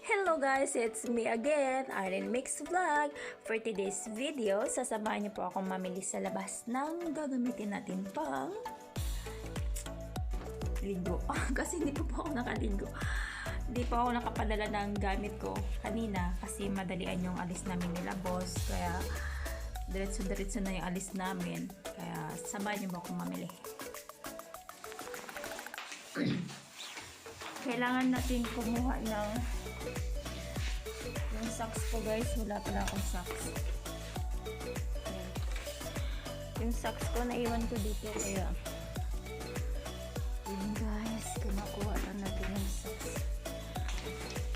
Hello guys, it's me again, Arlyn Mix Vlog. For today's video, sasamahan niyo po akong mamili sa labas ng gagamitin natin pang ligo. Kasi hindi po ako nakaligo. Hindi po ako nakapadala ng gamit ko kanina kasi madalian yung alis namin nila boss. Kaya diretso-diretso na yung alis namin. Kaya samahan niyo po akong mamili. Kailangan natin kumuha ng yung socks ko guys. Wala pala akong socks. Ayan. Yung socks ko naiwan ko dito kaya yun guys, kumakuha lang natin yung socks.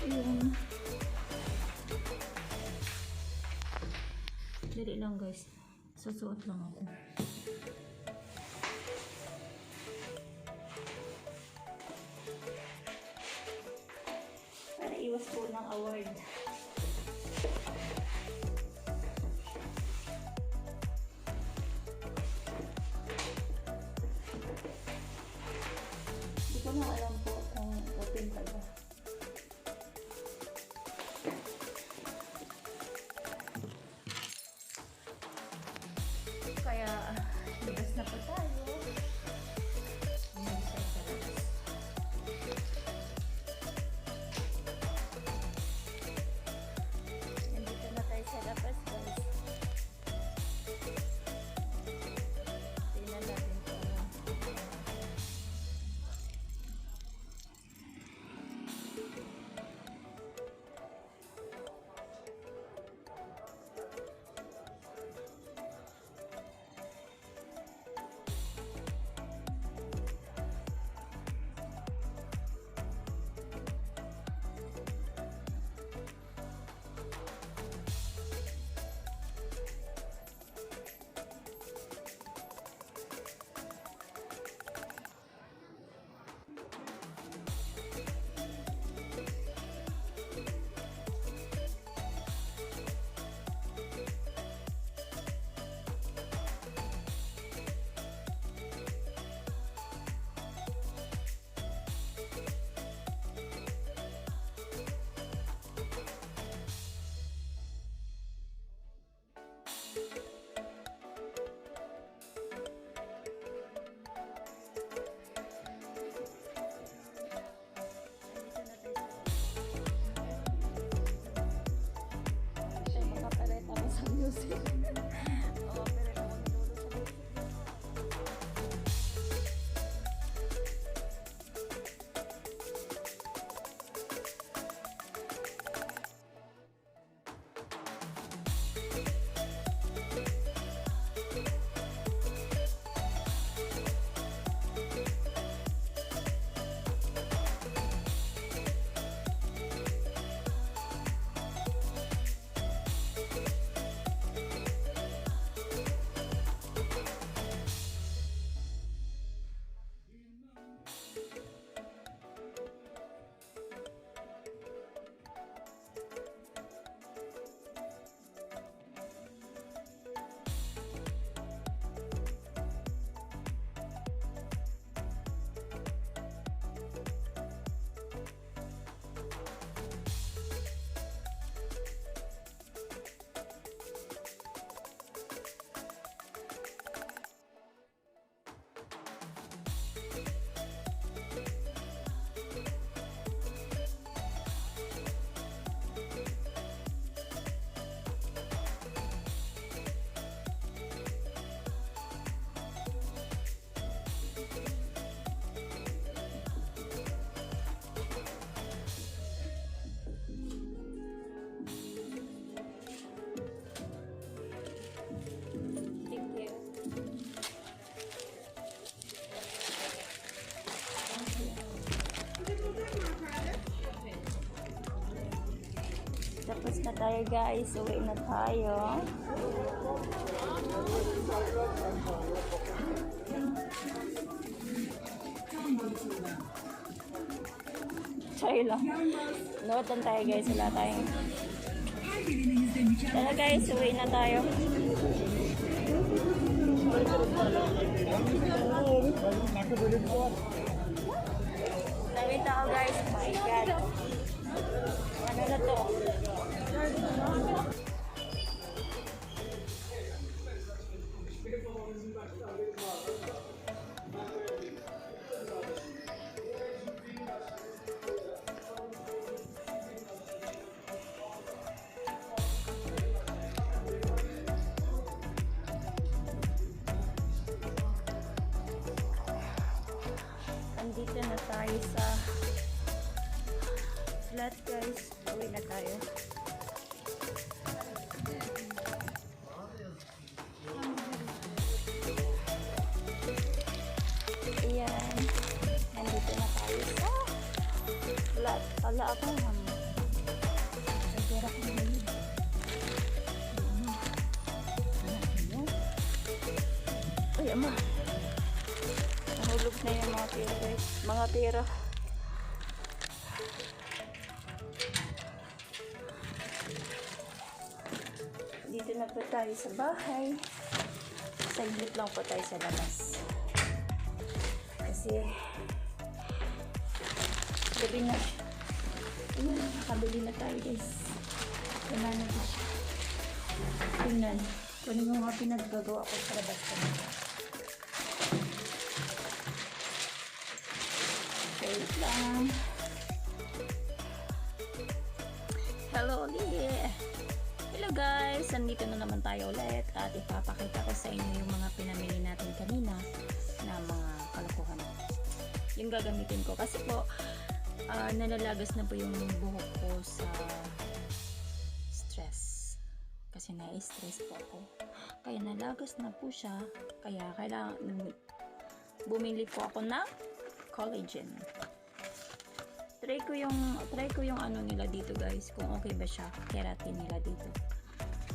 Yung dali lang guys, susuot lang ako. Para iwas po ng award. Hindi ko na alam po kung open pa ba. Kaya labas na po tayo. Nandito na tayo sa labas guys. Tingnan natin po. Tapos na tayo guys, uwi na tayo. Tayo lang. Notan tayo guys, wala tayong. Tara guys, uwi na tayo. Dami tao guys, oh my god. Ano tayo sa flat guys. Uwi na tayo. Ayan. Nandito na tayo sa flat. Pala ako nagdira ko na yun. Ay, ama. Nahulog na yung mga pera guys. Mga pera. Dito na po tayo sa bahay. Saglit lang po tayo sa labas. Kasi gabi na. Ayan, nakabili na tayo guys. Kailangan na siya. Tingnan. Kunin mo mga pinaggagawa ko sa labas ko. Wait lang. Hello ulit. Hello guys. Nandito na naman tayo ulit. At ipapakita ko sa inyo yung mga pinamili natin kanina na mga kalokohan. Yung gagamitin ko. Kasi po, nalalagas na po yung buhok ko sa stress. Kasi na-stress po ako. Kaya nalagas na po siya. Kaya kailangan bumili po ako ng collagen. Try ko yung ano nila dito guys, kung okay ba siya, keratin nila dito.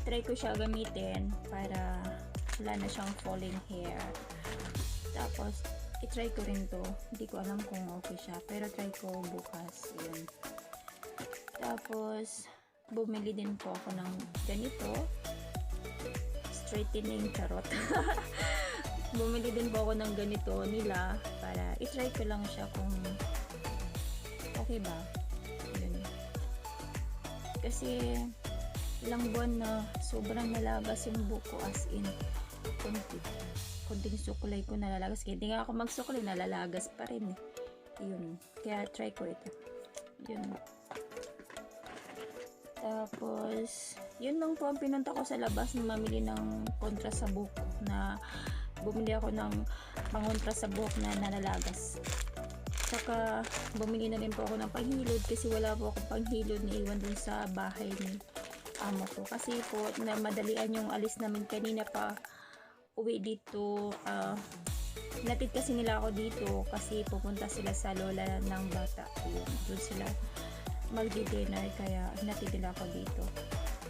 Try ko siya gamitin para wala na siyang falling hair. Tapos i-try ko rin to. Hindi ko alam kung okay siya, pero try ko bukas. Yun. Tapos bumili din po ako ng ganito, straightening charot. Bumili din po ako ng ganito nila para i-try ko lang siya kung okay ba. Yun. Kasi ilang buwan na sobrang nalagas yung buko, as in konting sukulay ko nalalagas. Kaya hindi nga ako magsukulay, nalalagas pa rin eh. Yun. Kaya try ko ito. Yun. Tapos yun lang po ang pinunta ko sa labas na mamili ng kontra sa buhok, na bumili ako ng pangontra sa buhok na nalalagas. Saka bumili na rin po ako ng panghilod kasi wala po akong panghilod na iwan dun sa bahay ni amo ko. Kasi po na madalian yung alis namin kanina pa uwi dito. Natid kasi nila ako dito kasi pupunta sila sa lola ng bata. Yun, doon sila magdi-dinner, kaya natid nila ako dito.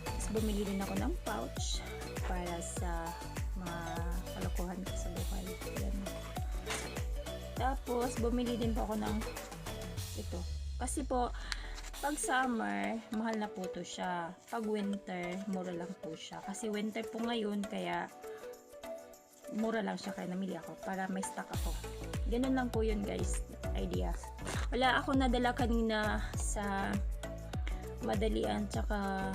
Tapos bumili din ako ng pouch para sa mga kalokohan ko sa buhay. Yan. Tapos bumili din po ako ng ito. Kasi po pag summer, mahal na po to siya. Pag winter, mura lang po siya. Kasi winter po ngayon, kaya mura lang siya, kaya namili ako para may stock ako. Ganun lang po yun guys, idea. Wala ako nadala kanina sa madalian, tsaka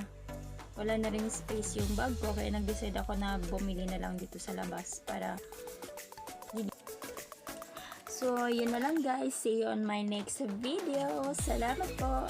wala na rin space yung bag ko, kaya nag-decide ako na bumili na lang dito sa labas para. So yun na lang guys, see you on my next video. Salamat po.